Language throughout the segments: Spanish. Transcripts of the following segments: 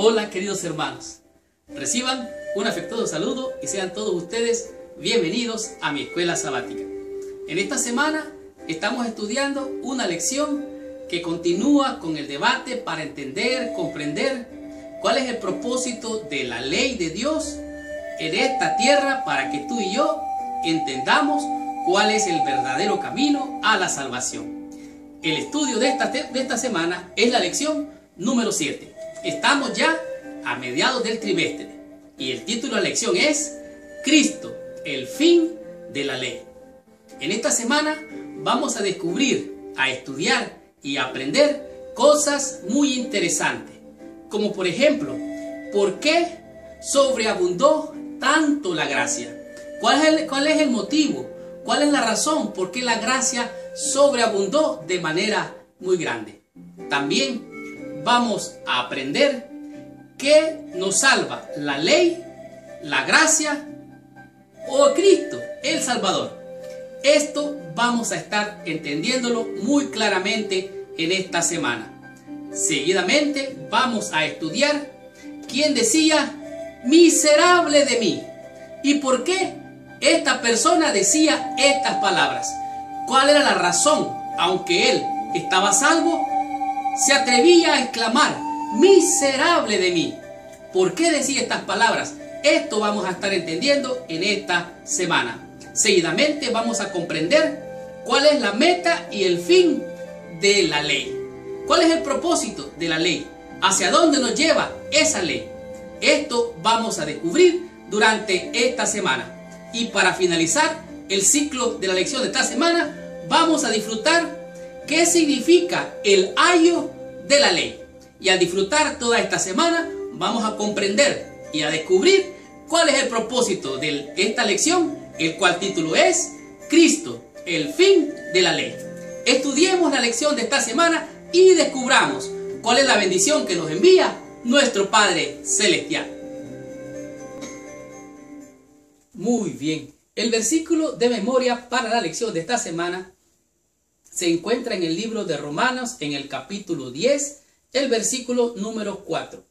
Hola queridos hermanos, reciban un afectuoso saludo y sean todos ustedes bienvenidos a mi escuela sabática. En esta semana estamos estudiando una lección que continúa con el debate para entender, comprender cuál es el propósito de la ley de Dios en esta tierra para que tú y yo entendamos cuál es el verdadero camino a la salvación. El estudio de esta semana es la lección número 7. Estamos ya a mediados del trimestre y el título de la lección es Cristo, el fin de la ley. En esta semana vamos a descubrir, a estudiar y a aprender cosas muy interesantes, como por ejemplo, ¿por qué sobreabundó tanto la gracia? ¿Cuál es el motivo? ¿Cuál es la razón por qué la gracia sobreabundó de manera muy grande? También vamos a aprender qué nos salva, la ley, la gracia o Cristo, el Salvador. Esto vamos a estar entendiéndolo muy claramente en esta semana. Seguidamente vamos a estudiar quién decía, miserable de mí, y por qué esta persona decía estas palabras. ¿Cuál era la razón? Aunque él estaba salvo, se atrevía a exclamar, miserable de mí. ¿Por qué decía estas palabras? Esto vamos a estar entendiendo en esta semana. Seguidamente vamos a comprender cuál es la meta y el fin de la ley. ¿Cuál es el propósito de la ley? ¿Hacia dónde nos lleva esa ley? Esto vamos a descubrir durante esta semana. Y para finalizar el ciclo de la lección de esta semana, vamos a disfrutar qué significa el ayo de la ley. Y al disfrutar toda esta semana, vamos a comprender y a descubrir cuál es el propósito de esta lección, el cual título es Cristo, el fin de la ley. Estudiemos la lección de esta semana y descubramos cuál es la bendición que nos envía nuestro Padre Celestial. Muy bien, el versículo de memoria para la lección de esta semana se encuentra en el libro de Romanos, en el capítulo 10, el versículo número 4.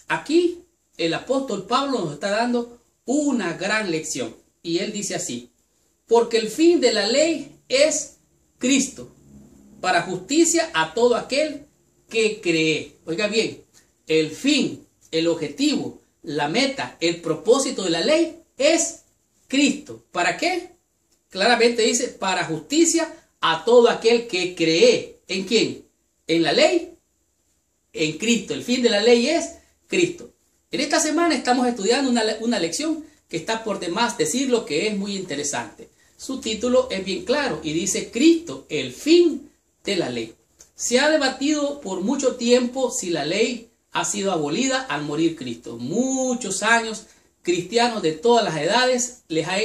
Aquí el apóstol Pablo nos está dando una gran lección y él dice así: porque el fin de la ley es Cristo, para justicia a todo aquel que cree. Oiga bien, el fin, el objetivo, la meta, el propósito de la ley es Cristo. ¿Para qué? Claramente dice, para justicia a todo aquel que cree. ¿En quién? En la ley, en Cristo. El fin de la ley es Cristo. En esta semana estamos estudiando una lección que está por demás decirlo, que es muy interesante. Su título es bien claro y dice Cristo, el fin de la ley. Se ha debatido por mucho tiempo si la ley ha sido abolida al morir Cristo. Muchos años, cristianos de todas las edades les ha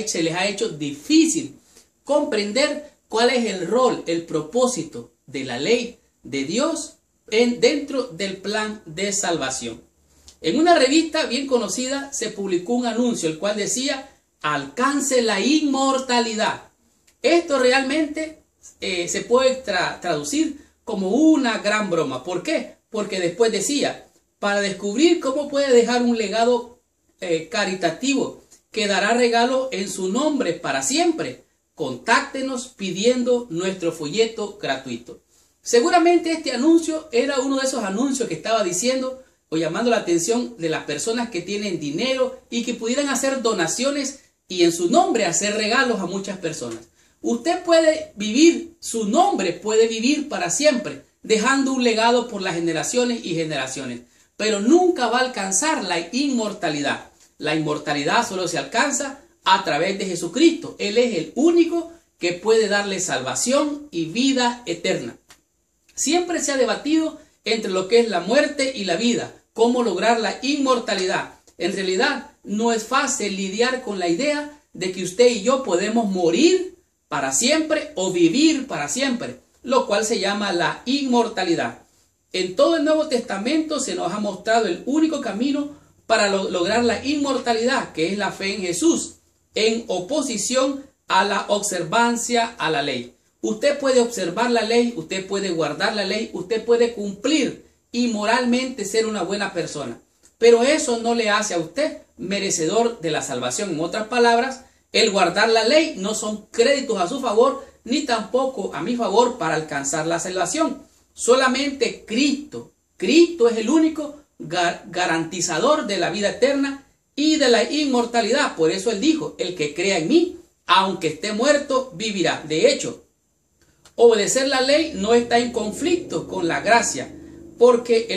hecho difícil comprender cuál es el rol, el propósito de la ley de Dios dentro del plan de salvación. En una revista bien conocida se publicó un anuncio el cual decía, alcance la inmortalidad. Esto realmente se puede traducir como una gran broma. ¿Por qué? Porque después decía, para descubrir cómo puede dejar un legado caritativo que dará regalo en su nombre para siempre, contáctenos pidiendo nuestro folleto gratuito. Seguramente este anuncio era uno de esos anuncios que estaba diciendo o llamando la atención de las personas que tienen dinero y que pudieran hacer donaciones y en su nombre hacer regalos a muchas personas. Usted puede vivir, su nombre puede vivir para siempre, dejando un legado por las generaciones y generaciones, pero nunca va a alcanzar la inmortalidad. La inmortalidad solo se alcanza a través de Jesucristo. Él es el único que puede darle salvación y vida eterna. Siempre se ha debatido entre lo que es la muerte y la vida, cómo lograr la inmortalidad. En realidad no es fácil lidiar con la idea de que usted y yo podemos morir para siempre o vivir para siempre, lo cual se llama la inmortalidad. En todo el Nuevo Testamento se nos ha mostrado el único camino para lograr la inmortalidad, que es la fe en Jesús, en oposición a la observancia a la ley. Usted puede observar la ley, usted puede guardar la ley, usted puede cumplir y moralmente ser una buena persona. pero eso no le hace a usted merecedor de la salvación. En otras palabras, el guardar la ley no son créditos a su favor, ni tampoco a mi favor para alcanzar la salvación. Solamente Cristo es el único garantizador de la vida eterna y de la inmortalidad. Por eso Él dijo, el que crea en mí, aunque esté muerto, vivirá. De hecho, obedecer la ley no está en conflicto con la gracia, porque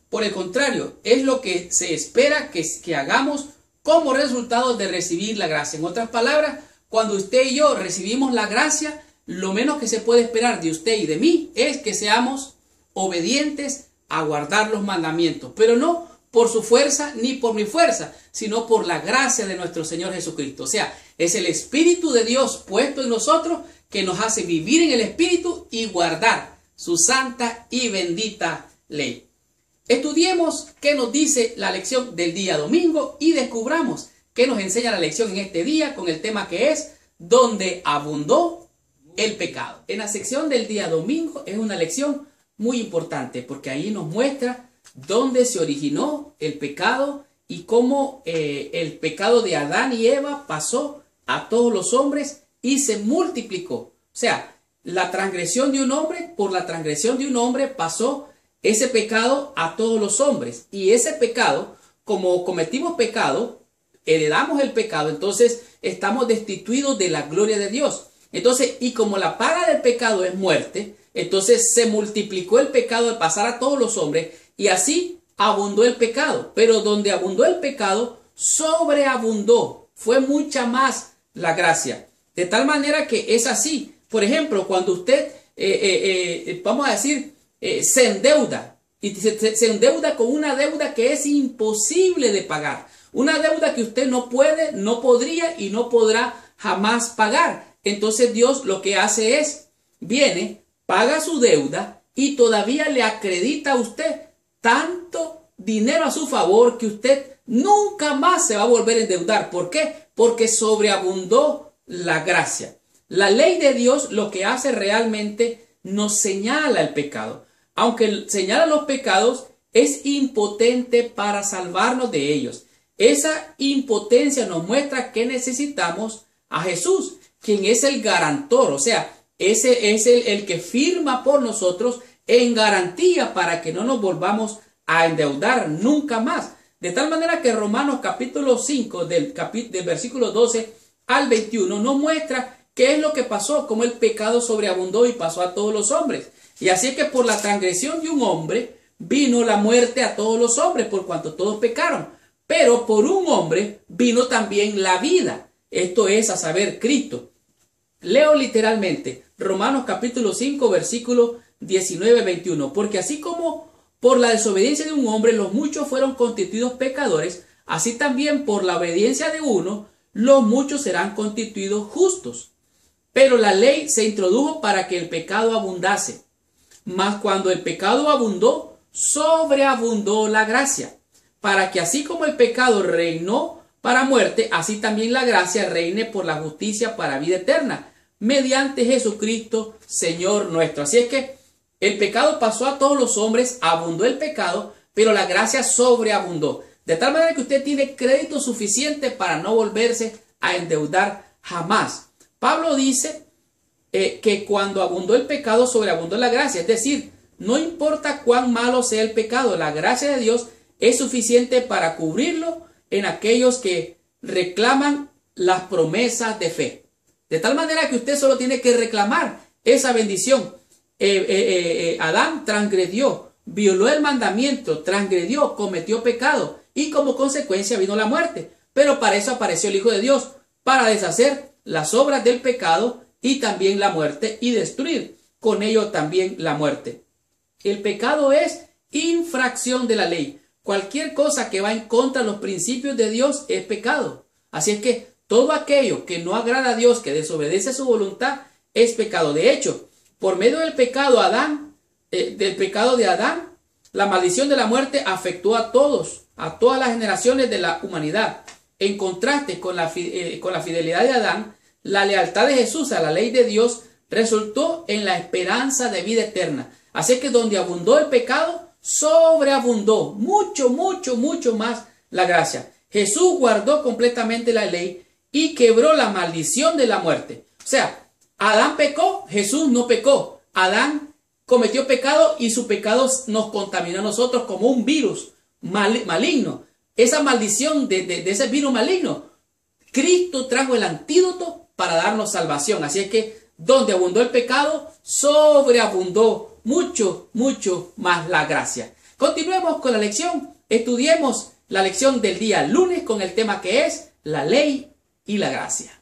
por el contrario, es lo que se espera que hagamos como resultado de recibir la gracia. En otras palabras, cuando usted y yo recibimos la gracia, lo menos que se puede esperar de usted y de mí es que seamos obedientes a guardar los mandamientos, pero no por su fuerza ni por mi fuerza, sino por la gracia de nuestro Señor Jesucristo. O sea, es el Espíritu de Dios puesto en nosotros que nos hace vivir en el Espíritu y guardar su santa y bendita ley. Estudiemos qué nos dice la lección del día domingo y descubramos qué nos enseña la lección en este día con el tema que es donde abundó el pecado. En la sección del día domingo es una lección muy importante porque ahí nos muestra dónde se originó el pecado y cómo el pecado de Adán y Eva pasó a todos los hombres y se multiplicó. O sea, la transgresión de un hombre, por la transgresión de un hombre pasó ese pecado a todos los hombres. Y ese pecado, como cometimos pecado, heredamos el pecado, entonces estamos destituidos de la gloria de Dios. Entonces, y como la paga del pecado es muerte, entonces se multiplicó el pecado al pasar a todos los hombres y así abundó el pecado. Pero donde abundó el pecado, sobreabundó, fue mucha más la gracia. De tal manera que es así. Por ejemplo, cuando usted, vamos a decir, se endeuda y se endeuda con una deuda que es imposible de pagar. Una deuda que usted no puede, no podría y no podrá jamás pagar. Entonces Dios lo que hace es, viene, paga su deuda y todavía le acredita a usted tanto dinero a su favor que usted nunca más se va a volver a endeudar. ¿Por qué? Porque sobreabundó la gracia. La ley de Dios lo que hace realmente nos señala el pecado. Aunque señala los pecados, es impotente para salvarnos de ellos. Esa impotencia nos muestra que necesitamos a Jesús, quien es el garantor, o sea, ese es el que firma por nosotros en garantía para que no nos volvamos a endeudar nunca más. De tal manera que Romanos capítulo 5 del versículo 12 al 21 nos muestra qué es lo que pasó, cómo el pecado sobreabundó y pasó a todos los hombres. Y así es que por la transgresión de un hombre vino la muerte a todos los hombres, por cuanto todos pecaron. Pero por un hombre vino también la vida. Esto es a saber, Cristo. Leo literalmente Romanos capítulo 5 versículo 19-21. Porque así como por la desobediencia de un hombre los muchos fueron constituidos pecadores, así también por la obediencia de uno los muchos serán constituidos justos. Pero la ley se introdujo para que el pecado abundase. Mas cuando el pecado abundó, sobreabundó la gracia, para que así como el pecado reinó para muerte, así también la gracia reine por la justicia para vida eterna, mediante Jesucristo, Señor nuestro. Así es que el pecado pasó a todos los hombres, abundó el pecado, pero la gracia sobreabundó. De tal manera que usted tiene crédito suficiente para no volverse a endeudar jamás. Pablo dice que cuando abundó el pecado, sobreabundó la gracia. Es decir, no importa cuán malo sea el pecado, la gracia de Dios es suficiente para cubrirlo en aquellos que reclaman las promesas de fe. De tal manera que usted solo tiene que reclamar esa bendición. Adán transgredió, violó el mandamiento, transgredió, cometió pecado y como consecuencia vino la muerte. Pero para eso apareció el Hijo de Dios, para deshacer las obras del pecado y también la muerte y destruir con ello también la muerte. El pecado es infracción de la ley. Cualquier cosa que va en contra de los principios de Dios es pecado. Así es que todo aquello que no agrada a Dios, que desobedece su voluntad, es pecado. De hecho, por medio del pecado de Adán, la maldición de la muerte afectó a todos, a todas las generaciones de la humanidad. En contraste con la fidelidad de Adán, la lealtad de Jesús a la ley de Dios resultó en la esperanza de vida eterna. Así que donde abundó el pecado, sobreabundó mucho, mucho, mucho más la gracia. Jesús guardó completamente la ley y quebró la maldición de la muerte. O sea, Adán pecó, Jesús no pecó. Adán cometió pecado y su pecado nos contaminó a nosotros como un virus maligno. Esa maldición de ese virus maligno, Cristo trajo el antídoto para darnos salvación. Así es que donde abundó el pecado, sobreabundó mucho, mucho más la gracia. Continuemos con la lección. Estudiemos la lección del día lunes con el tema que es la ley y la gracia.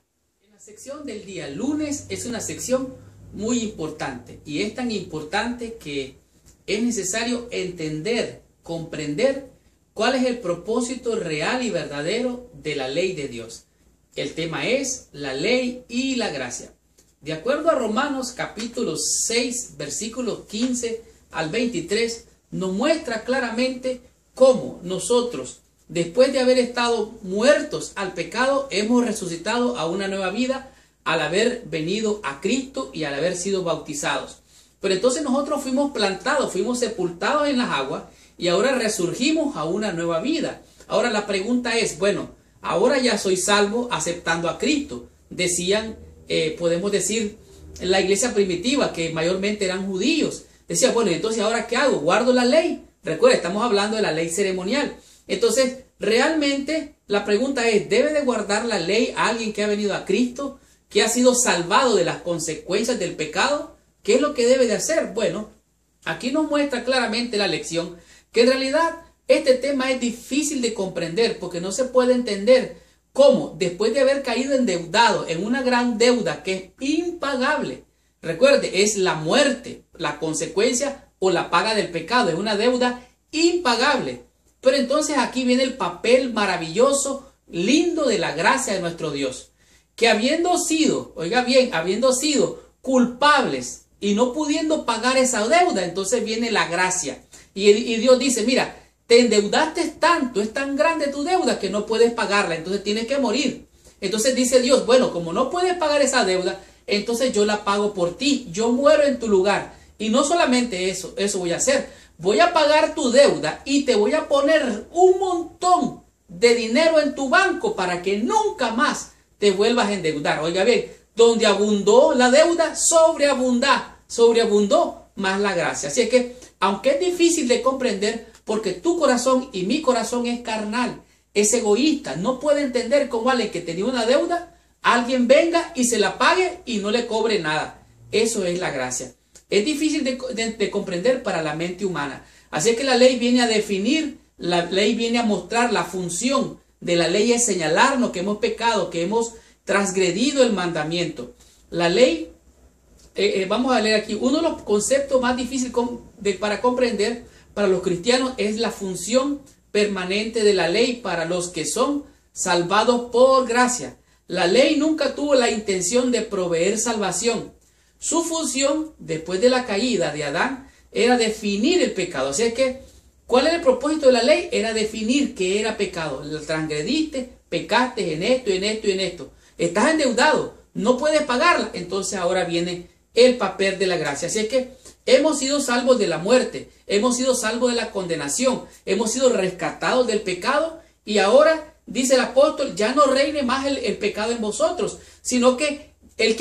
La sección del día lunes es una sección muy importante y es tan importante que es necesario entender, comprender cuál es el propósito real y verdadero de la ley de Dios. El tema es la ley y la gracia. De acuerdo a Romanos capítulo 6, versículos 15 al 23, nos muestra claramente cómo nosotros, después de haber estado muertos al pecado, hemos resucitado a una nueva vida al haber venido a Cristo y al haber sido bautizados. Pero entonces nosotros fuimos plantados, fuimos sepultados en las aguas y ahora resurgimos a una nueva vida. Ahora la pregunta es, bueno, ahora ya soy salvo aceptando a Cristo. Decían, podemos decir, la iglesia primitiva, que mayormente eran judíos. Decía, bueno, entonces ¿ahora qué hago? ¿Guardo la ley? Recuerda, estamos hablando de la ley ceremonial. Entonces, realmente la pregunta es, ¿debe de guardar la ley a alguien que ha venido a Cristo, que ha sido salvado de las consecuencias del pecado? ¿Qué es lo que debe de hacer? Bueno, aquí nos muestra claramente la lección que en realidad este tema es difícil de comprender porque no se puede entender cómo después de haber caído endeudado en una gran deuda que es impagable, recuerde, es la muerte, la consecuencia o la paga del pecado, es una deuda impagable. Pero entonces aquí viene el papel maravilloso, lindo de la gracia de nuestro Dios, que habiendo sido, oiga bien, habiendo sido culpables y no pudiendo pagar esa deuda, entonces viene la gracia. Y Dios dice, mira, te endeudaste tanto, es tan grande tu deuda que no puedes pagarla, entonces tienes que morir. Entonces dice Dios, bueno, como no puedes pagar esa deuda, entonces yo la pago por ti, yo muero en tu lugar. Y no solamente eso voy a hacer, voy a pagar tu deuda y te voy a poner un montón de dinero en tu banco para que nunca más te vuelvas a endeudar. Oiga bien, donde abundó la deuda, sobreabundó más la gracia. Así es que, aunque es difícil de comprender, porque tu corazón y mi corazón es carnal, es egoísta, no puede entender cómo alguien que tenía una deuda, alguien venga y se la pague y no le cobre nada. Eso es la gracia. Es difícil de comprender para la mente humana. Así que la ley viene a definir, la ley viene a mostrar la función de la ley, es señalarnos que hemos pecado, que hemos transgredido el mandamiento. La ley, vamos a leer aquí, uno de los conceptos más difíciles para comprender para los cristianos es la función permanente de la ley para los que son salvados por gracia. La ley nunca tuvo la intención de proveer salvación. Su función, después de la caída de Adán, era definir el pecado. Así es que, ¿cuál era el propósito de la ley? Era definir qué era pecado. Transgrediste, pecaste en esto, en esto y en esto. Estás endeudado, no puedes pagarla. Entonces ahora viene el papel de la gracia. Así es que hemos sido salvos de la muerte, hemos sido salvos de la condenación, hemos sido rescatados del pecado y ahora, dice el apóstol, ya no reine más el pecado en vosotros, sino que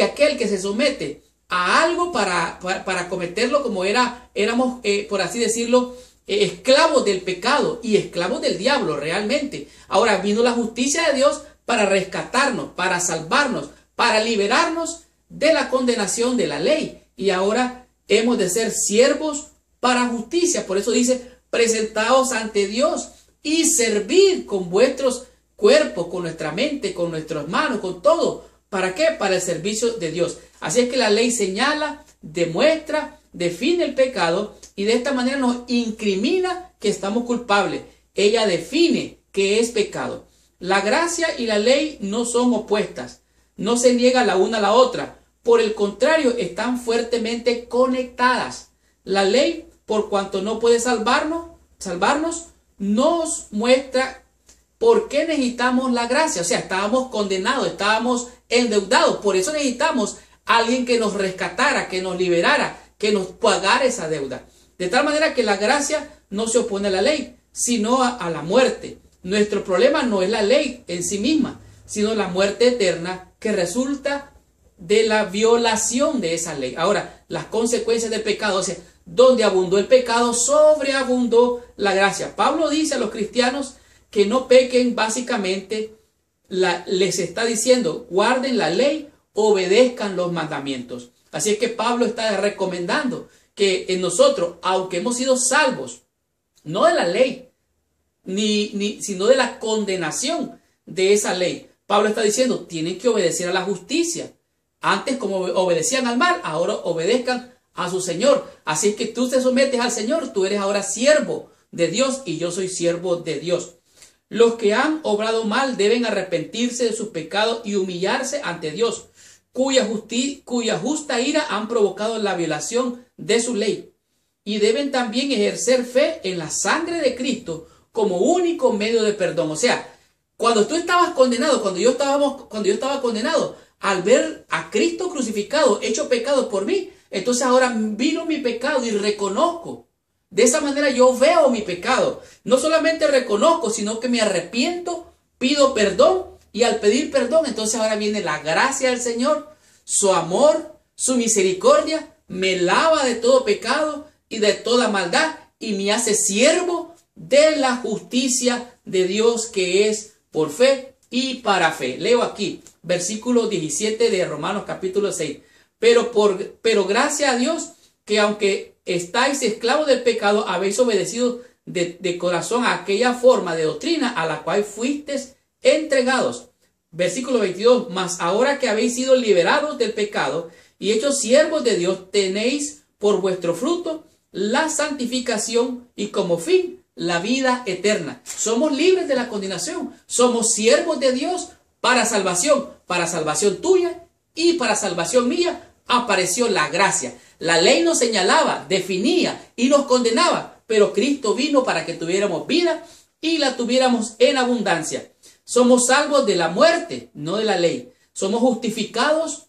aquel que se somete a algo para cometerlo como éramos, por así decirlo, esclavos del pecado y esclavos del diablo realmente. Ahora vino la justicia de Dios para rescatarnos, para salvarnos, para liberarnos de la condenación de la ley. Y ahora hemos de ser siervos para justicia. Por eso dice, presentaos ante Dios y servir con vuestros cuerpos, con nuestra mente, con nuestras manos, con todo. ¿Para qué? Para el servicio de Dios. Así es que la ley señala, demuestra, define el pecado y de esta manera nos incrimina que estamos culpables. Ella define qué es pecado. La gracia y la ley no son opuestas, no se niega la una a la otra. Por el contrario, están fuertemente conectadas. La ley, por cuanto no puede salvarnos, nos muestra por qué necesitamos la gracia. O sea, estábamos condenados, estábamos endeudados. Por eso necesitamos a alguien que nos rescatara, que nos liberara, que nos pagara esa deuda. De tal manera que la gracia no se opone a la ley, sino a la muerte. Nuestro problema no es la ley en sí misma, sino la muerte eterna que resulta de la violación de esa ley. Ahora, las consecuencias del pecado, o sea, donde abundó el pecado, sobreabundó la gracia. Pablo dice a los cristianos que no pequen, básicamente les está diciendo, guarden la ley, obedezcan los mandamientos. Así es que Pablo está recomendando que en nosotros, aunque hemos sido salvos, no de la ley, sino de la condenación de esa ley. Pablo está diciendo, tienen que obedecer a la justicia. Antes, como obedecían al mal, ahora obedezcan a su Señor. Así es que tú te sometes al Señor, tú eres ahora siervo de Dios y yo soy siervo de Dios. Los que han obrado mal deben arrepentirse de sus pecados y humillarse ante Dios, cuya justa ira han provocado la violación de su ley. Y deben también ejercer fe en la sangre de Cristo como único medio de perdón. O sea, cuando tú estabas condenado, cuando yo estaba condenado, al ver a Cristo crucificado, hecho pecado por mí, entonces ahora vino mi pecado y reconozco. De esa manera yo veo mi pecado. No solamente reconozco, sino que me arrepiento, pido perdón, y al pedir perdón, entonces ahora viene la gracia del Señor, su amor, su misericordia, me lava de todo pecado y de toda maldad y me hace siervo de la justicia de Dios, que es por fe y para fe. Leo aquí, versículo 17 de Romanos capítulo 6. Pero gracias a Dios que aunque estáis esclavos del pecado, habéis obedecido de corazón a aquella forma de doctrina a la cual fuisteis entregados. Versículo 22. Mas ahora que habéis sido liberados del pecado y hechos siervos de Dios, tenéis por vuestro fruto la santificación y como fin la vida eterna. Somos libres de la condenación. Somos siervos de Dios para salvación tuya y para salvación mía. Apareció la gracia. La ley nos señalaba, definía y nos condenaba, pero Cristo vino para que tuviéramos vida y la tuviéramos en abundancia. Somos salvos de la muerte, no de la ley. Somos justificados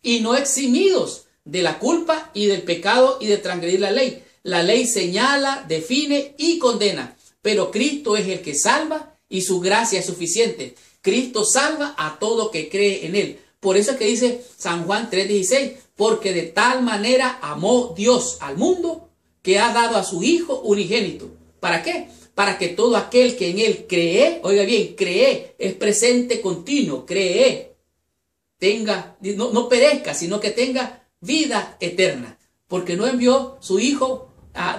y no eximidos de la culpa y del pecado y de transgredir la ley. La ley señala, define y condena, pero Cristo es el que salva y su gracia es suficiente. Cristo salva a todo que cree en él. Por eso es que dice San Juan 3:16, porque de tal manera amó Dios al mundo que ha dado a su Hijo unigénito. ¿Para qué? Para que todo aquel que en él cree, oiga bien, cree, es presente continuo, cree, tenga, no perezca, sino que tenga vida eterna. Porque no envió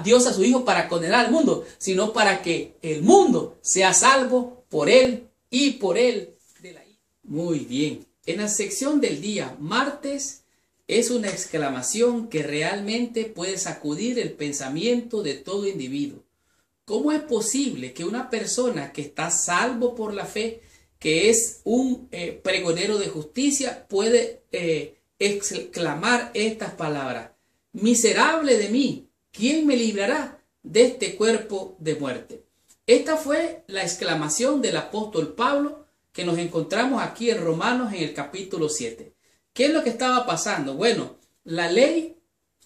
Dios a su Hijo para condenar al mundo, sino para que el mundo sea salvo por él y por él de la Hija. Muy bien. En la sección del día martes es una exclamación que realmente puede sacudir el pensamiento de todo individuo. ¿Cómo es posible que una persona que está salvo por la fe, que es un pregonero de justicia, puede exclamar estas palabras? Miserable de mí, ¿quién me librará de este cuerpo de muerte? Esta fue la exclamación del apóstol Pablo que nos encontramos aquí en Romanos en el capítulo 7. ¿Qué es lo que estaba pasando? Bueno, la ley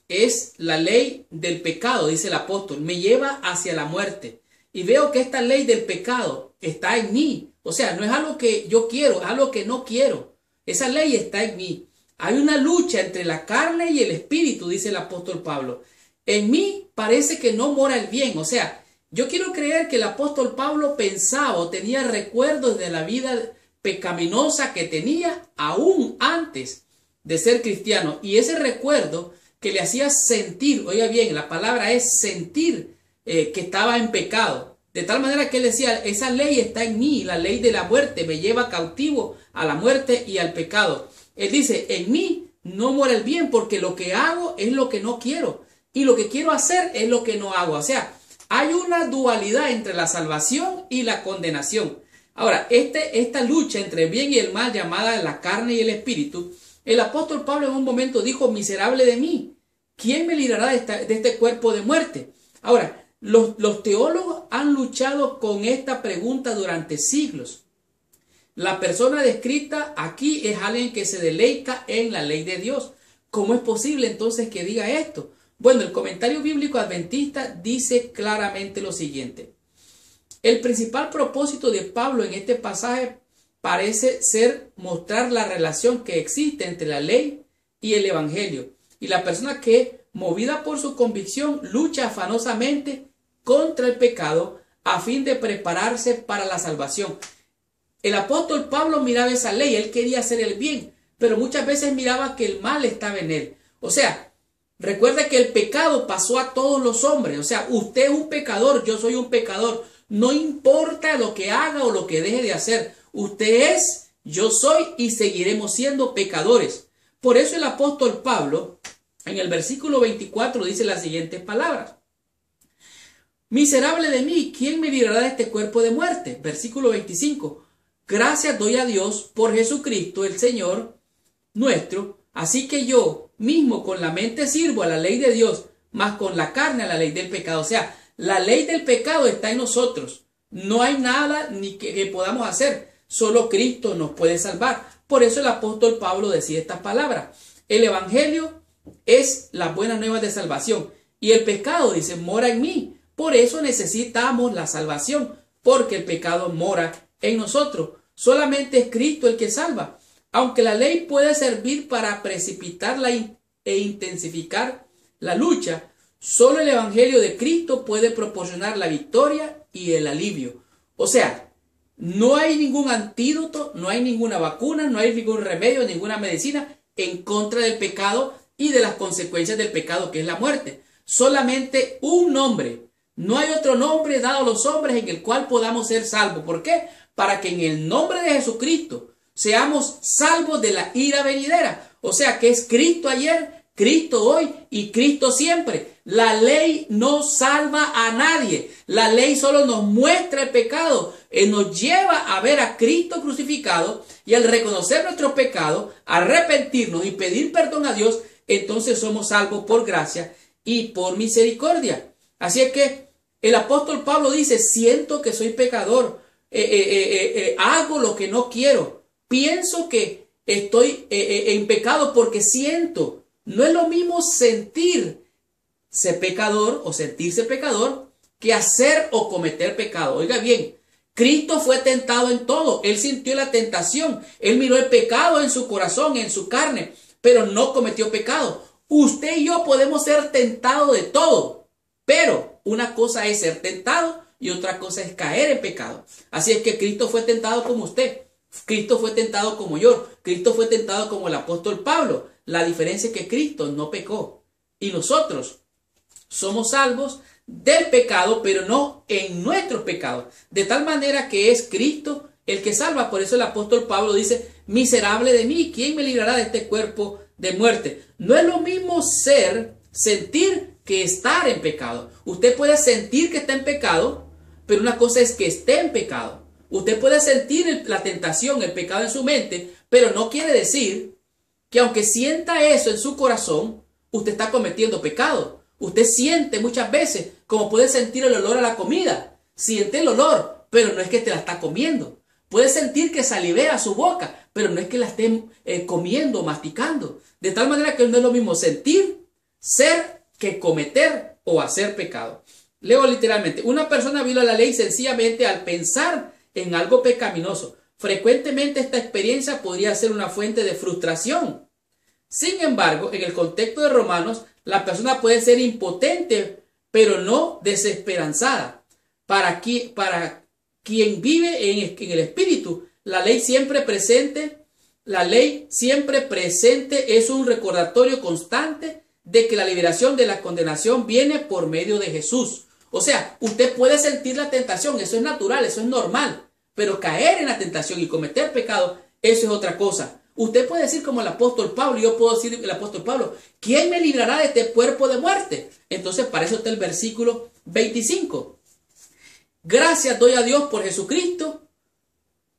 es la ley del pecado, dice el apóstol, me lleva hacia la muerte. Y veo que esta ley del pecado está en mí. O sea, no es algo que yo quiero, es algo que no quiero. Esa ley está en mí. Hay una lucha entre la carne y el espíritu, dice el apóstol Pablo. En mí parece que no mora el bien. O sea, yo quiero creer que el apóstol Pablo pensaba o tenía recuerdos de la vida pecaminosa que tenía aún antes de ser cristiano. Y ese recuerdo que le hacía sentir, oiga bien, la palabra es sentir que estaba en pecado. De tal manera que él decía, esa ley está en mí, la ley de la muerte me lleva cautivo a la muerte y al pecado. Él dice, en mí no mora el bien porque lo que hago es lo que no quiero y lo que quiero hacer es lo que no hago. O sea, hay una dualidad entre la salvación y la condenación. Ahora, esta lucha entre el bien y el mal llamada la carne y el espíritu, el apóstol Pablo en un momento dijo, miserable de mí, ¿quién me librará de este cuerpo de muerte? Ahora, los teólogos han luchado con esta pregunta durante siglos. La persona descrita aquí es alguien que se deleita en la ley de Dios. ¿Cómo es posible entonces que diga esto? Bueno, el comentario bíblico adventista dice claramente lo siguiente. El principal propósito de Pablo en este pasaje parece ser mostrar la relación que existe entre la ley y el evangelio. Y la persona que, movida por su convicción, lucha afanosamente contra el pecado a fin de prepararse para la salvación. El apóstol Pablo miraba esa ley, él quería hacer el bien, pero muchas veces miraba que el mal estaba en él. O sea, recuerda que el pecado pasó a todos los hombres. O sea, usted es un pecador, yo soy un pecador. No importa lo que haga o lo que deje de hacer. Usted es, yo soy y seguiremos siendo pecadores. Por eso el apóstol Pablo, en el versículo 24, dice las siguientes palabras. Miserable de mí, ¿quién me librará de este cuerpo de muerte? Versículo 25. Gracias doy a Dios por Jesucristo, el Señor nuestro. Así que yo mismo con la mente sirvo a la ley de Dios, mas con la carne a la ley del pecado. O sea, la ley del pecado está en nosotros. No hay nada ni que podamos hacer. Solo Cristo nos puede salvar. Por eso el apóstol Pablo decía estas palabras. El evangelio es las buenas nuevas de salvación. Y el pecado, dice, mora en mí. Por eso necesitamos la salvación. Porque el pecado mora en nosotros. Solamente es Cristo el que salva. Aunque la ley puede servir para precipitar e intensificar la lucha, solo el evangelio de Cristo puede proporcionar la victoria y el alivio. O sea, no hay ningún antídoto, no hay ninguna vacuna, no hay ningún remedio, ninguna medicina en contra del pecado y de las consecuencias del pecado, que es la muerte. Solamente un nombre. No hay otro nombre dado a los hombres en el cual podamos ser salvos. ¿Por qué? Para que en el nombre de Jesucristo seamos salvos de la ira venidera. O sea que es Cristo ayer, Cristo hoy y Cristo siempre. La ley no salva a nadie. La ley solo nos muestra el pecado. Nos lleva a ver a Cristo crucificado, y al reconocer nuestros pecados, arrepentirnos y pedir perdón a Dios, entonces somos salvos por gracia y por misericordia. Así es que el apóstol Pablo dice, siento que soy pecador, hago lo que no quiero, pienso que estoy en pecado porque siento. No es lo mismo sentirse pecador o sentirse pecador que hacer o cometer pecado. Oiga bien, Cristo fue tentado en todo, Él sintió la tentación, Él miró el pecado en su corazón, en su carne, pero no cometió pecado. Usted y yo podemos ser tentados de todo, pero una cosa es ser tentado y otra cosa es caer en pecado. Así es que Cristo fue tentado como usted, Cristo fue tentado como yo, Cristo fue tentado como el apóstol Pablo. La diferencia es que Cristo no pecó y nosotros somos salvos del pecado, pero no en nuestros pecados. De tal manera que es Cristo el que salva. Por eso el apóstol Pablo dice, miserable de mí, ¿quién me librará de este cuerpo de muerte? No es lo mismo sentir que estar en pecado. Usted puede sentir que está en pecado, pero una cosa es que esté en pecado. Usted puede sentir la tentación, el pecado en su mente, pero no quiere decir que aunque sienta eso en su corazón, usted está cometiendo pecado. Usted siente muchas veces, como puede sentir el olor a la comida. Siente el olor, pero no es que te la está comiendo. Puede sentir que salivea su boca, pero no es que la esté comiendo o masticando. De tal manera que no es lo mismo sentir, ser, que cometer o hacer pecado. Leo literalmente, una persona viola la ley sencillamente al pensar en algo pecaminoso. Frecuentemente esta experiencia podría ser una fuente de frustración. Sin embargo, en el contexto de Romanos, la persona puede ser impotente, pero no desesperanzada. Para quien vive en el Espíritu, la ley siempre presente es un recordatorio constante de que la liberación de la condenación viene por medio de Jesús. O sea, usted puede sentir la tentación, eso es natural, eso es normal, pero caer en la tentación y cometer pecado, eso es otra cosa. Usted puede decir como el apóstol Pablo, yo puedo decir el apóstol Pablo, ¿quién me librará de este cuerpo de muerte? Entonces para eso está el versículo 25. Gracias doy a Dios por Jesucristo,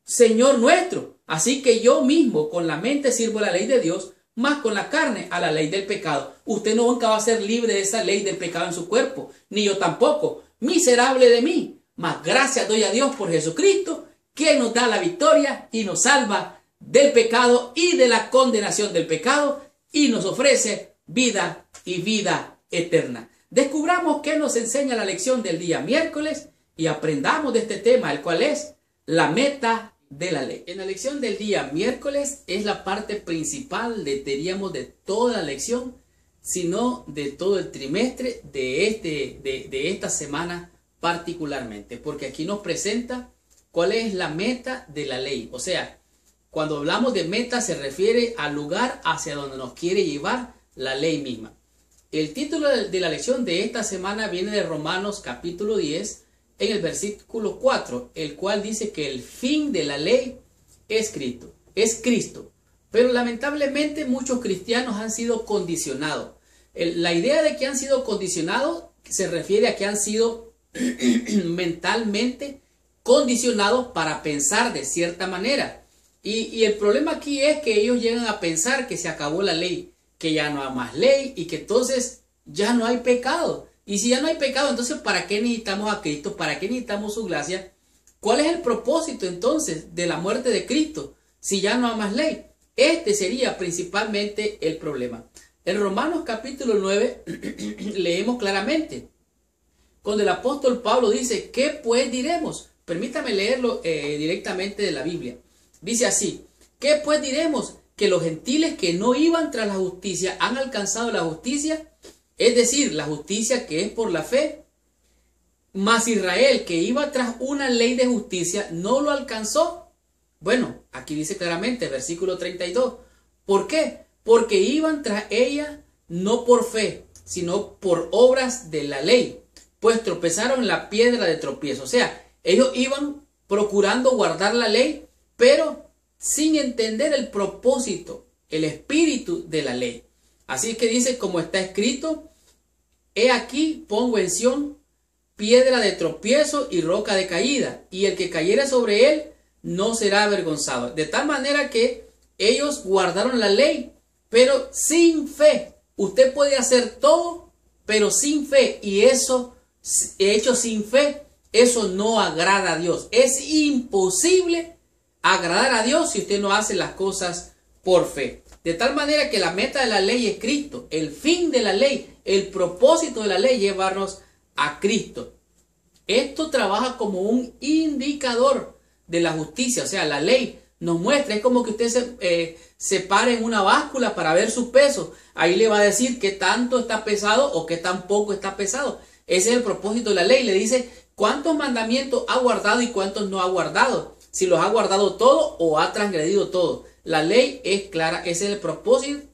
Señor nuestro. Así que yo mismo con la mente sirvo a la ley de Dios, más con la carne a la ley del pecado. Usted nunca va a ser libre de esa ley del pecado en su cuerpo, ni yo tampoco. Miserable de mí, mas gracias doy a Dios por Jesucristo, quien nos da la victoria y nos salva del pecado y de la condenación del pecado y nos ofrece vida y vida eterna. Descubramos qué nos enseña la lección del día miércoles y aprendamos de este tema, el cual es la meta de la ley. En la lección del día miércoles es la parte principal, diríamos, de toda la lección, sino de todo el trimestre de esta semana particularmente, porque aquí nos presenta cuál es la meta de la ley. O sea, cuando hablamos de meta se refiere al lugar hacia donde nos quiere llevar la ley misma. El título de la lección de esta semana viene de Romanos capítulo 10, en el versículo 4, el cual dice que el fin de la ley es Cristo. Pero lamentablemente muchos cristianos han sido condicionados. La idea de que han sido condicionados se refiere a que han sido mentalmente condicionados para pensar de cierta manera. Y el problema aquí es que ellos llegan a pensar que se acabó la ley, que ya no hay más ley y que entonces ya no hay pecado. Y si ya no hay pecado, entonces ¿para qué necesitamos a Cristo? ¿Para qué necesitamos su gracia? ¿Cuál es el propósito entonces de la muerte de Cristo si ya no hay más ley? Este sería principalmente el problema. En Romanos capítulo 9 leemos claramente, cuando el apóstol Pablo dice, ¿qué pues diremos? Permítame leerlo directamente de la Biblia. Dice así, ¿qué pues diremos? Que los gentiles que no iban tras la justicia han alcanzado la justicia, es decir, la justicia que es por la fe. Mas Israel, que iba tras una ley de justicia, no lo alcanzó. Bueno, aquí dice claramente, versículo 32. ¿Por qué? Porque iban tras ella no por fe, sino por obras de la ley, pues tropezaron en la piedra de tropiezo. O sea, ellos iban procurando guardar la ley, pero sin entender el propósito, el espíritu de la ley. Así que dice, como está escrito, he aquí pongo en Sión piedra de tropiezo y roca de caída, y el que cayere sobre él no será avergonzado. De tal manera que ellos guardaron la ley, pero sin fe. Usted puede hacer todo, pero sin fe, y eso hecho sin fe, eso no agrada a Dios. Es imposible agradar a Dios si usted no hace las cosas por fe. De tal manera que la meta de la ley es Cristo. El fin de la ley, el propósito de la ley es llevarnos a Cristo. Esto trabaja como un indicador de la justicia. O sea, la ley nos muestra, es como que usted se pare en una báscula para ver su peso. Ahí le va a decir qué tanto está pesado o qué tan poco está pesado. Ese es el propósito de la ley. Le dice cuántos mandamientos ha guardado y cuántos no ha guardado. Si los ha guardado todos o ha transgredido todos. La ley es clara, ese es el propósito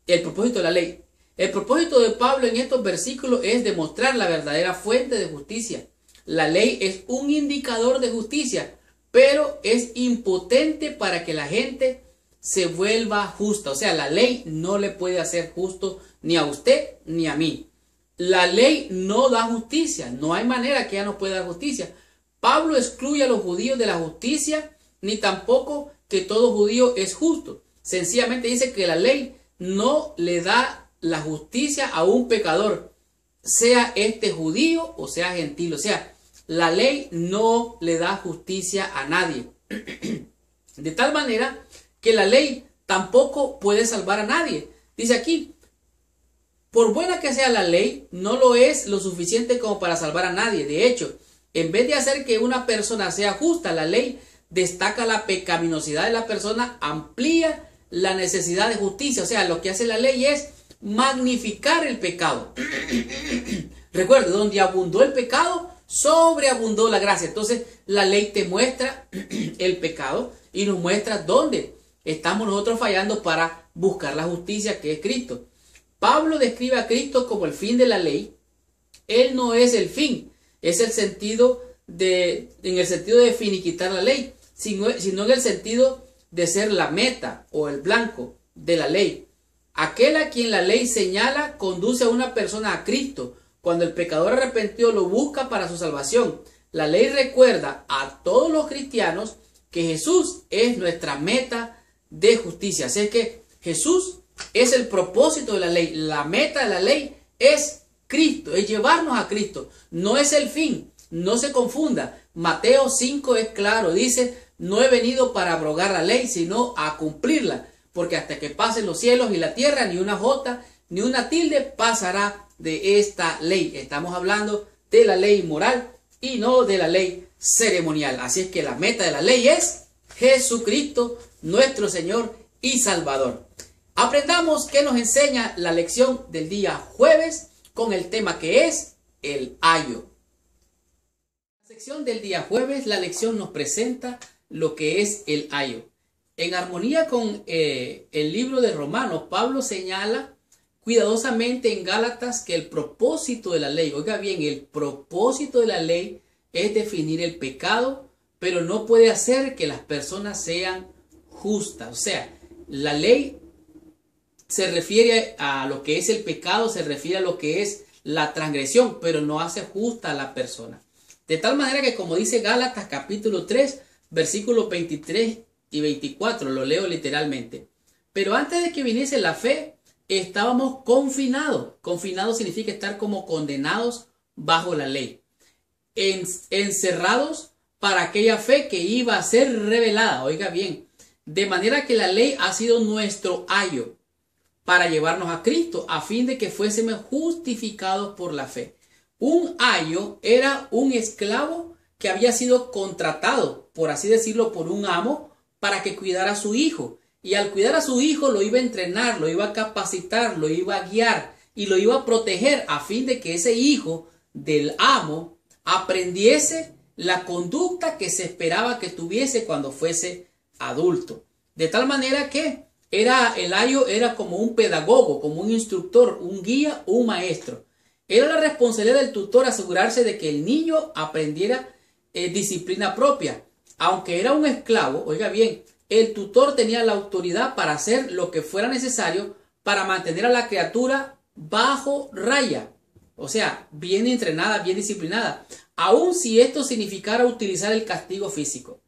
de la ley. El propósito de Pablo en estos versículos es demostrar la verdadera fuente de justicia. La ley es un indicador de justicia, pero es impotente para que la gente se vuelva justa. O sea, la ley no le puede hacer justo ni a usted ni a mí. La ley no da justicia, no hay manera que ella nos pueda dar justicia. Pablo excluye a los judíos de la justicia, ni tampoco que todo judío es justo. Sencillamente dice que la ley no le da la justicia a un pecador, sea este judío o sea gentil. O sea, la ley no le da justicia a nadie. De tal manera que la ley tampoco puede salvar a nadie. Dice aquí, por buena que sea la ley, no lo es lo suficiente como para salvar a nadie. De hecho, en vez de hacer que una persona sea justa, la ley destaca la pecaminosidad de la persona, amplía la necesidad de justicia. O sea, lo que hace la ley es magnificar el pecado. Recuerde, donde abundó el pecado, sobreabundó la gracia. Entonces, la ley te muestra el pecado y nos muestra dónde estamos nosotros fallando para buscar la justicia que es Cristo. Pablo describe a Cristo como el fin de la ley. Él no es el fin, es el sentido en el sentido de finiquitar la ley, sino en el sentido de ser la meta o el blanco de la ley. Aquel a quien la ley señala conduce a una persona a Cristo. Cuando el pecador arrepentido lo busca para su salvación. La ley recuerda a todos los cristianos que Jesús es nuestra meta de justicia. Así es que Jesús es el propósito de la ley. La meta de la ley es Cristo, es llevarnos a Cristo. No es el fin, no se confunda. Mateo 5 es claro, dice, no he venido para abrogar la ley, sino a cumplirla. Porque hasta que pasen los cielos y la tierra, ni una jota ni una tilde pasará de esta ley. Estamos hablando de la ley moral y no de la ley ceremonial. Así es que la meta de la ley es Jesucristo, nuestro Señor y Salvador. Aprendamos qué nos enseña la lección del día jueves con el tema que es el ayo. En la sección del día jueves, la lección nos presenta lo que es el ayo. En armonía con el libro de Romanos, Pablo señala cuidadosamente en Gálatas que el propósito de la ley, oiga bien, el propósito de la ley es definir el pecado, pero no puede hacer que las personas sean justas. O sea, la ley se refiere a lo que es el pecado, se refiere a lo que es la transgresión, pero no hace justa a la persona. De tal manera que, como dice Gálatas capítulo 3, versículos 23 y 24, lo leo literalmente. Pero antes de que viniese la fe, estábamos confinados. Confinados significa estar como condenados bajo la ley. Encerrados para aquella fe que iba a ser revelada. Oiga bien, de manera que la ley ha sido nuestro ayo para llevarnos a Cristo, a fin de que fuésemos justificados por la fe. Un ayo era un esclavo que había sido contratado, por así decirlo, por un amo para que cuidara a su hijo. Y al cuidar a su hijo lo iba a entrenar, lo iba a capacitar, lo iba a guiar y lo iba a proteger a fin de que ese hijo del amo aprendiese la conducta que se esperaba que tuviese cuando fuese adulto. De tal manera que el ayo era como un pedagogo, como un instructor, un guía, un maestro. Era la responsabilidad del tutor asegurarse de que el niño aprendiera disciplina propia. Aunque era un esclavo, oiga bien, el tutor tenía la autoridad para hacer lo que fuera necesario para mantener a la criatura bajo raya. O sea, bien entrenada, bien disciplinada, aun si esto significara utilizar el castigo físico.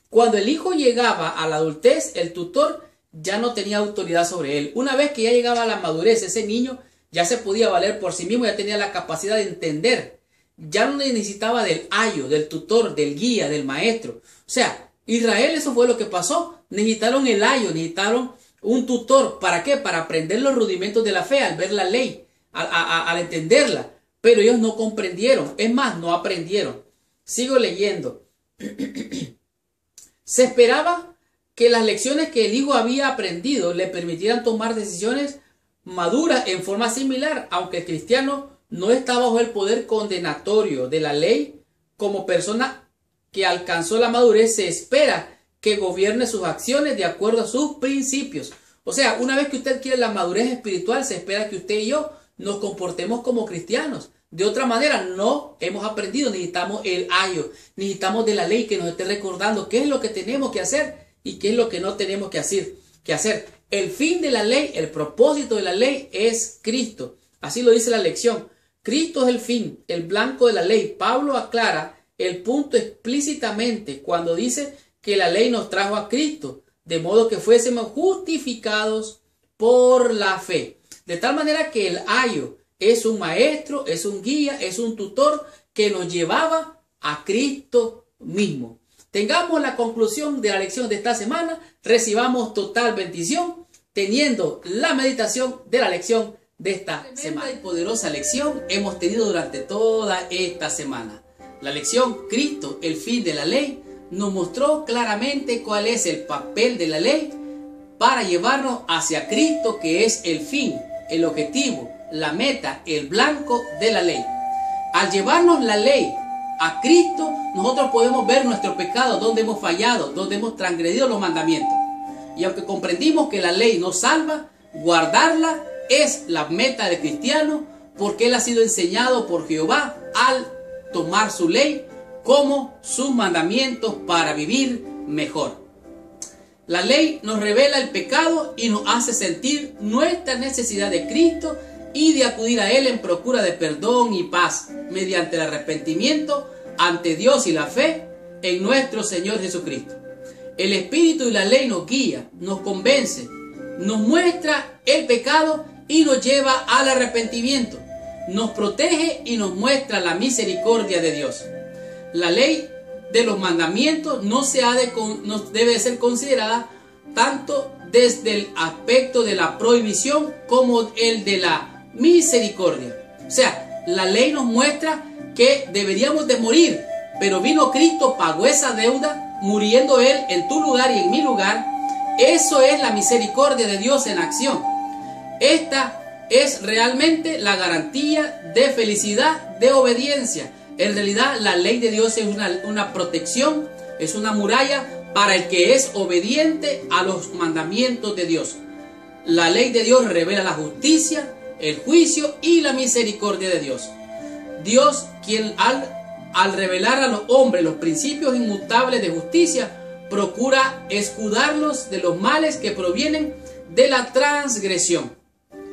Cuando el hijo llegaba a la adultez, el tutor ya no tenía autoridad sobre él. Una vez que ya llegaba a la madurez, ese niño ya se podía valer por sí mismo, ya tenía la capacidad de entender. Ya no necesitaba del ayo, del tutor, del guía, del maestro. O sea, Israel, eso fue lo que pasó. Necesitaron el ayo, necesitaron un tutor. ¿Para qué? Para aprender los rudimentos de la fe, al ver la ley, al entenderla. Pero ellos no comprendieron. Es más, no aprendieron. Sigo leyendo. Se esperaba que las lecciones que el hijo había aprendido le permitieran tomar decisiones maduras en forma similar, aunque el cristiano no está bajo el poder condenatorio de la ley. Como persona que alcanzó la madurez, se espera que gobierne sus acciones de acuerdo a sus principios. O sea, una vez que usted quiere la madurez espiritual, se espera que usted y yo nos comportemos como cristianos. De otra manera, no hemos aprendido. Necesitamos el ayo, necesitamos de la ley que nos esté recordando qué es lo que tenemos que hacer y qué es lo que no tenemos que hacer. El fin de la ley, el propósito de la ley es Cristo. Así lo dice la lección. Cristo es el fin, el blanco de la ley. Pablo aclara el punto explícitamente cuando dice que la ley nos trajo a Cristo, de modo que fuésemos justificados por la fe. De tal manera que el ayo es un maestro, es un guía, es un tutor que nos llevaba a Cristo mismo. Tengamos la conclusión de la lección de esta semana, recibamos total bendición, teniendo la meditación de la lección de esta semana. Y poderosa lección hemos tenido durante toda esta semana. La lección Cristo, el fin de la ley, nos mostró claramente cuál es el papel de la ley para llevarnos hacia Cristo, que es el fin, el objetivo, la meta, el blanco de la ley. Al llevarnos la ley a Cristo, nosotros podemos ver nuestro pecado, donde hemos fallado, donde hemos transgredido los mandamientos. Y aunque comprendimos que la ley nos salva, guardarla es la meta del cristiano, porque él ha sido enseñado por Jehová al tomar su ley como sus mandamientos para vivir mejor. La ley nos revela el pecado y nos hace sentir nuestra necesidad de Cristo y de acudir a Él en procura de perdón y paz mediante el arrepentimiento ante Dios y la fe en nuestro Señor Jesucristo. El Espíritu y la ley nos guía, nos convence, nos muestra el pecado y nos lleva al arrepentimiento, nos protege y nos muestra la misericordia de Dios. La ley de los mandamientos no debe ser considerada tanto desde el aspecto de la prohibición como el de la misericordia. O sea, la ley nos muestra que deberíamos de morir, pero vino Cristo, pagó esa deuda, muriendo Él en tu lugar y en mi lugar. Eso es la misericordia de Dios en acción. Esta es realmente la garantía de felicidad, de obediencia. En realidad, la ley de Dios es una protección, es una muralla para el que es obediente a los mandamientos de Dios. La ley de Dios revela la justicia, el juicio y la misericordia de Dios. Dios, quien al revelar a los hombres los principios inmutables de justicia, procura escudarlos de los males que provienen de la transgresión.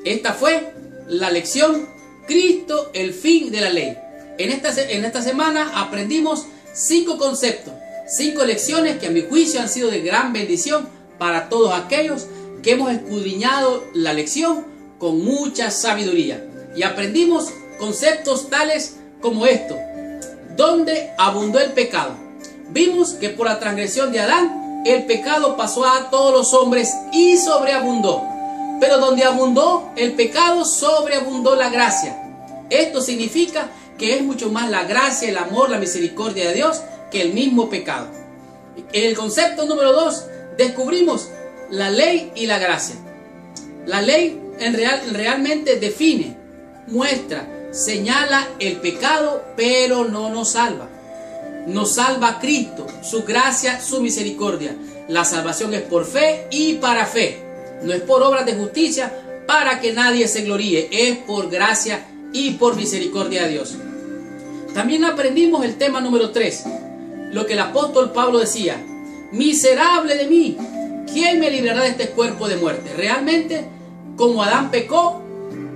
Esta fue la lección: Cristo, el fin de la ley. En esta semana aprendimos 5 conceptos, 5 lecciones que a mi juicio han sido de gran bendición para todos aquellos que hemos escudriñado la lección con mucha sabiduría. Y aprendimos conceptos tales como esto: ¿dónde abundó el pecado? Vimos que por la transgresión de Adán, el pecado pasó a todos los hombres y sobreabundó. Pero donde abundó el pecado, sobreabundó la gracia. Esto significa que es mucho más la gracia, el amor, la misericordia de Dios que el mismo pecado. En el concepto número 2, descubrimos la ley y la gracia. La ley realmente define, muestra, señala el pecado, pero no nos salva. Nos salva Cristo, su gracia, su misericordia. La salvación es por fe y para fe. No es por obras de justicia para que nadie se gloríe. Es por gracia y por misericordia de Dios. También aprendimos el tema número 3. Lo que el apóstol Pablo decía: miserable de mí, ¿quién me librará de este cuerpo de muerte? Realmente, como Adán pecó,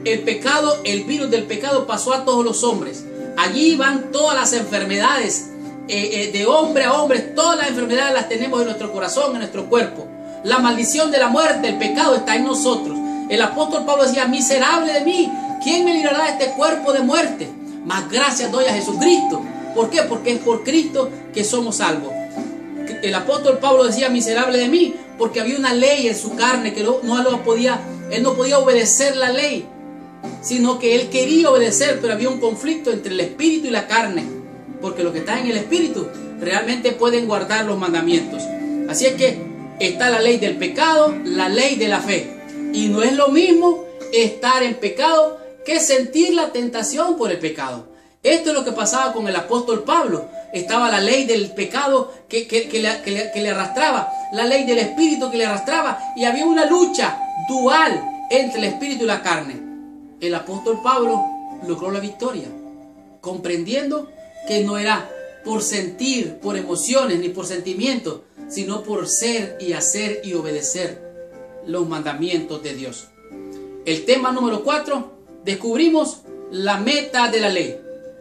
el pecado, el virus del pecado pasó a todos los hombres. Allí van todas las enfermedades, de hombre a hombre. Todas las enfermedades las tenemos en nuestro corazón, en nuestro cuerpo. La maldición de la muerte, el pecado está en nosotros. El apóstol Pablo decía: miserable de mí, ¿quién me librará de este cuerpo de muerte? Más gracias doy a Jesucristo. ¿Por qué? Porque es por Cristo que somos salvos. El apóstol Pablo decía: miserable de mí, porque había una ley en su carne que él no podía obedecer la ley, sino que él quería obedecer, pero había un conflicto entre el espíritu y la carne, porque los que están en el espíritu realmente pueden guardar los mandamientos. Así es que está la ley del pecado, la ley de la fe, y no es lo mismo estar en pecado que sentir la tentación por el pecado. Esto es lo que pasaba con el apóstol Pablo. Estaba la ley del pecado que le arrastraba, la ley del espíritu que le arrastraba, y había una lucha dual entre el espíritu y la carne. El apóstol Pablo logró la victoria, comprendiendo que no era por sentir, por emociones ni por sentimientos, sino por ser y hacer y obedecer los mandamientos de Dios. El tema número 4, descubrimos la meta de la ley.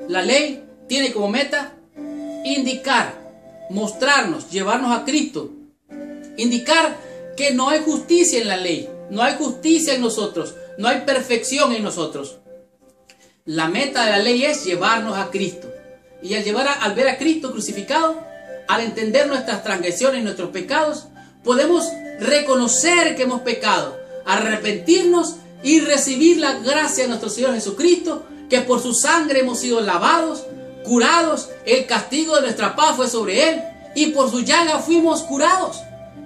La ley tiene como meta indicar, mostrarnos, llevarnos a Cristo, indicar que no hay justicia en la ley, no hay justicia en nosotros, no hay perfección en nosotros. La meta de la ley es llevarnos a Cristo. Y al ver a Cristo crucificado, al entender nuestras transgresiones y nuestros pecados, podemos reconocer que hemos pecado, arrepentirnos y recibir la gracia de nuestro Señor Jesucristo, que por su sangre hemos sido lavados, curados. El castigo de nuestra paz fue sobre Él y por su llaga fuimos curados.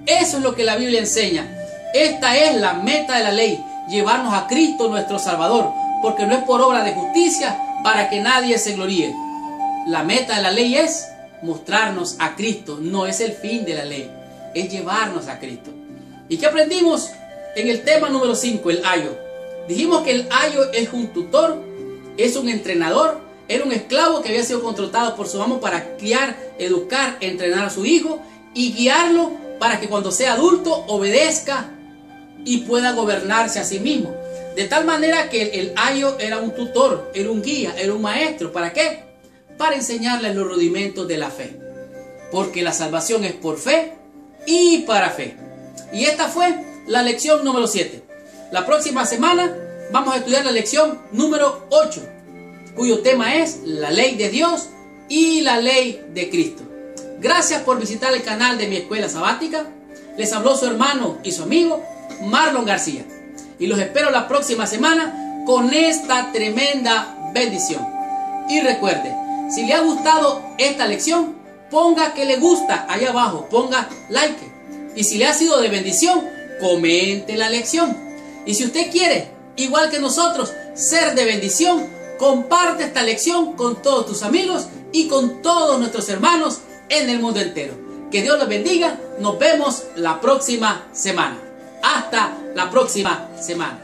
Eso es lo que la Biblia enseña. Esta es la meta de la ley: llevarnos a Cristo nuestro Salvador, porque no es por obra de justicia para que nadie se gloríe. La meta de la ley es mostrarnos a Cristo, no es el fin de la ley, es llevarnos a Cristo. ¿Y qué aprendimos en el tema número 5, el ayo? Dijimos que el ayo es un tutor, es un entrenador, era un esclavo que había sido contratado por su amo para criar, educar, entrenar a su hijo y guiarlo para que cuando sea adulto obedezca y pueda gobernarse a sí mismo. De tal manera que el ayo era un tutor, era un guía, era un maestro. ¿Para qué? Para enseñarles los rudimentos de la fe. Porque la salvación es por fe y para fe. Y esta fue la lección número 7. La próxima semana vamos a estudiar la lección número 8, cuyo tema es la ley de Dios y la ley de Cristo. Gracias por visitar el canal de mi escuela sabática. Les habló su hermano y su amigo Marlon García. Y los espero la próxima semana con esta tremenda bendición. Y recuerde, si le ha gustado esta lección, ponga que le gusta allá abajo, ponga like. Y si le ha sido de bendición, comente la lección. Y si usted quiere, igual que nosotros, ser de bendición, comparte esta lección con todos tus amigos y con todos nuestros hermanos en el mundo entero. Que Dios los bendiga. Nos vemos la próxima semana. Hasta la próxima semana.